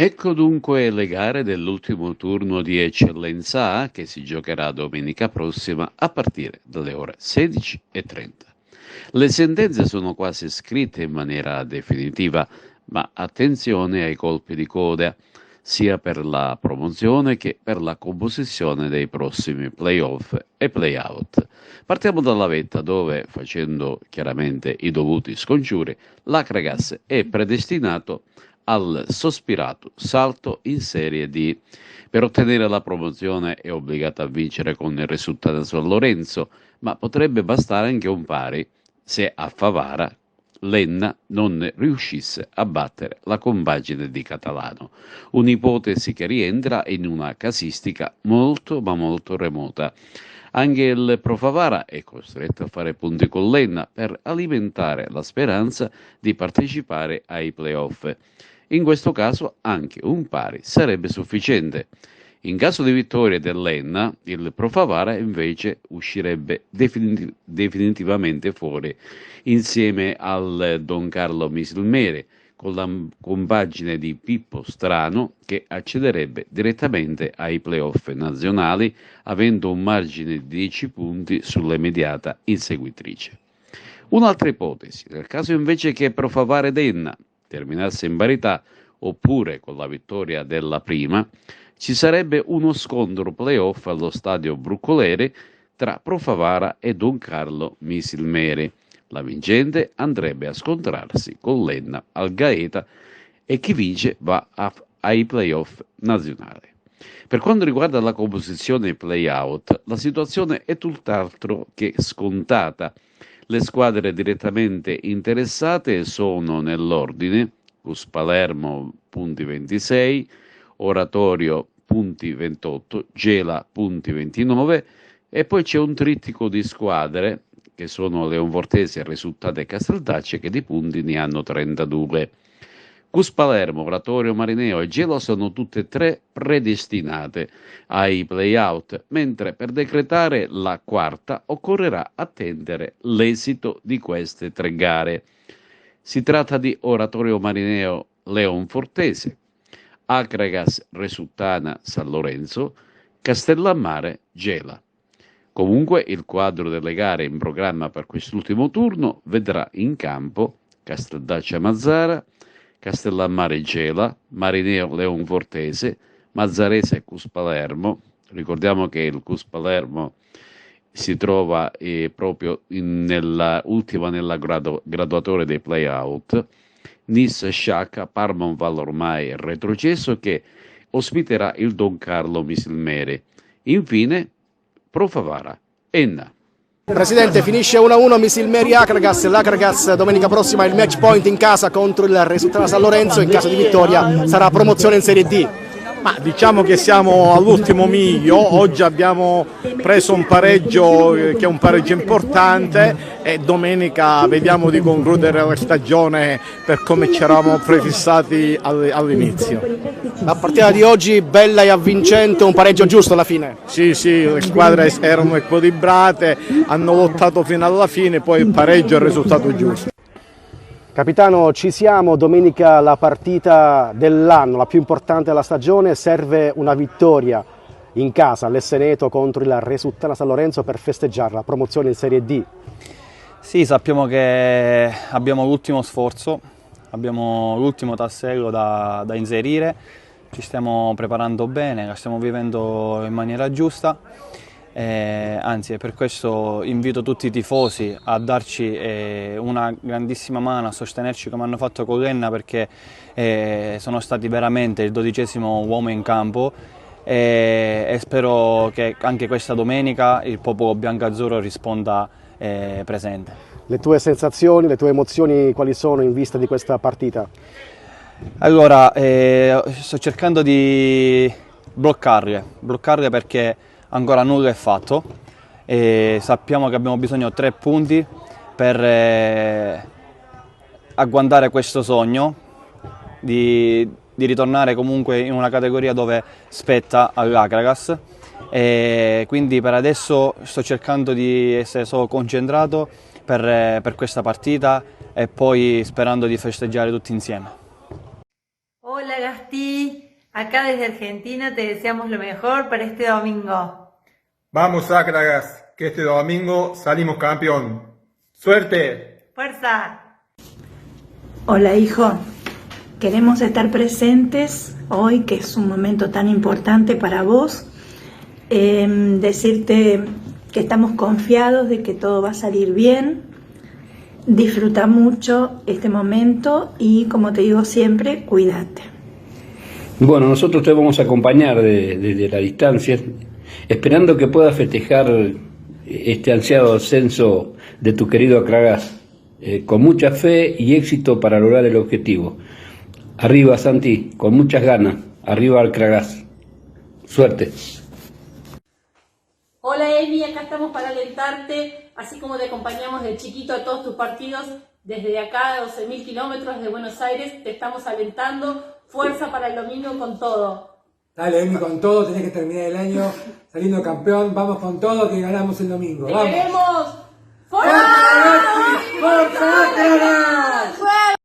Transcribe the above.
Ecco dunque le gare dell'ultimo turno di Eccellenza A che si giocherà domenica prossima a partire dalle ore 16:30. Le sentenze sono quasi scritte in maniera definitiva, ma attenzione ai colpi di coda, sia per la promozione che per la composizione dei prossimi playoff e playout. Partiamo dalla vetta dove, facendo chiaramente i dovuti scongiuri, l'Acragas è predestinato al sospirato salto in Serie D. Per ottenere la promozione è obbligato a vincere con il risultato San Lorenzo, ma potrebbe bastare anche un pari se a Favara l'Enna non riuscisse a battere la compagine di Catalano, un'ipotesi che rientra in una casistica molto ma molto remota. Anche il Pro Favara è costretto a fare punti con l'Enna per alimentare la speranza di partecipare ai playoff. In questo caso anche un pari sarebbe sufficiente. In caso di vittoria dell'Enna, il Pro Favara invece uscirebbe definitivamente fuori insieme al Don Carlo Misilmere, con la compagine di Pippo Strano che accederebbe direttamente ai playoff nazionali avendo un margine di 10 punti sull'immediata inseguitrice. Un'altra ipotesi, nel caso invece che Pro Favara ed Enna terminasse in parità oppure con la vittoria della prima, ci sarebbe uno scontro playoff allo stadio Bruncolere tra Pro Favara e Don Carlo Misilmere. La vincente andrebbe a scontrarsi con l'Enna al Gaeta e chi vince va ai playoff nazionali. Per quanto riguarda la composizione play-out, la situazione è tutt'altro che scontata. Le squadre direttamente interessate sono nell'ordine Cus Palermo punti 26, Oratorio punti 28, Gela punti 29 e poi c'è un trittico di squadre che sono Leonfortese, Risultato e Casteldacce che di punti ne hanno 32. Cus Palermo, Oratorio Marineo e Gela sono tutte e tre predestinate ai play-out, mentre per decretare la quarta occorrerà attendere l'esito di queste tre gare. Si tratta di Oratorio Marineo Leonfortese, Acragas Resuttana San Lorenzo, Castellammare Gela. Comunque il quadro delle gare in programma per quest'ultimo turno vedrà in campo Casteldaccia Mazzara, Castellammare Gela, Marineo Leonfortese, Mazzarese Cus Palermo. Ricordiamo che il Cus Palermo si trova proprio ultima nella graduatoria dei play-out, Nis Sciacca, Parma Valle ormai retrocesso che ospiterà il Don Carlo Misilmere. Infine Pro Favara, Enna. Presidente, finisce 1-1 Misilmeri Acragas. L'Acragas domenica prossima ha il match point in casa contro il Resuttana San Lorenzo. In caso di vittoria sarà promozione in Serie D. Ma diciamo che siamo all'ultimo miglio, oggi abbiamo preso un pareggio che è un pareggio importante e domenica vediamo di concludere la stagione per come ci eravamo prefissati all'inizio. La partita di oggi bella e avvincente, un pareggio giusto alla fine. Sì, le squadre erano equilibrate, hanno lottato fino alla fine, poi il pareggio è il risultato giusto. Capitano, ci siamo, domenica la partita dell'anno, la più importante della stagione, serve una vittoria in casa all'Esseneto contro il Resuttana San Lorenzo per festeggiare la promozione in Serie D. Sì, sappiamo che abbiamo l'ultimo sforzo, abbiamo l'ultimo tassello da inserire, ci stiamo preparando bene, la stiamo vivendo in maniera giusta. Anzi, per questo invito tutti i tifosi a darci una grandissima mano, a sostenerci come hanno fatto con l'Enna, perché sono stati veramente il 12° uomo in campo e spero che anche questa domenica il popolo biancazzurro risponda presente. Le tue sensazioni, le tue emozioni quali sono in vista di questa partita? Allora, sto cercando di bloccarle perché ancora nulla è fatto e sappiamo che abbiamo bisogno di 3 punti per agguantare questo sogno di ritornare comunque in una categoria dove spetta all'Acragas, e quindi per adesso sto cercando di essere solo concentrato per questa partita e poi sperando di festeggiare tutti insieme. Hola Gastí, acá desde Argentina te deseamos lo mejor para este domingo. Vamos, Acragas, que este domingo salimos campeón. ¡Suerte! ¡Fuerza! Hola hijo, queremos estar presentes hoy, que es un momento tan importante para vos. Decirte que estamos confiados de que todo va a salir bien. Disfruta mucho este momento y, como te digo siempre, cuídate. Bueno, nosotros te vamos a acompañar desde la distancia, esperando que puedas festejar este ansiado ascenso de tu querido Acragas, con mucha fe y éxito para lograr el objetivo. Arriba, Santi, con muchas ganas, arriba Acragas. Suerte. Hola Emi, acá estamos para alentarte, así como te acompañamos de chiquito a todos tus partidos, desde acá a 12.000 kilómetros de Buenos Aires, te estamos alentando, fuerza para el domingo con todo. Dale Emi, con todo, tenés que terminar el año saliendo campeón, vamos con todo que ganamos el domingo. ¡Te ¡Vamos! queremos! ¡Fuerza!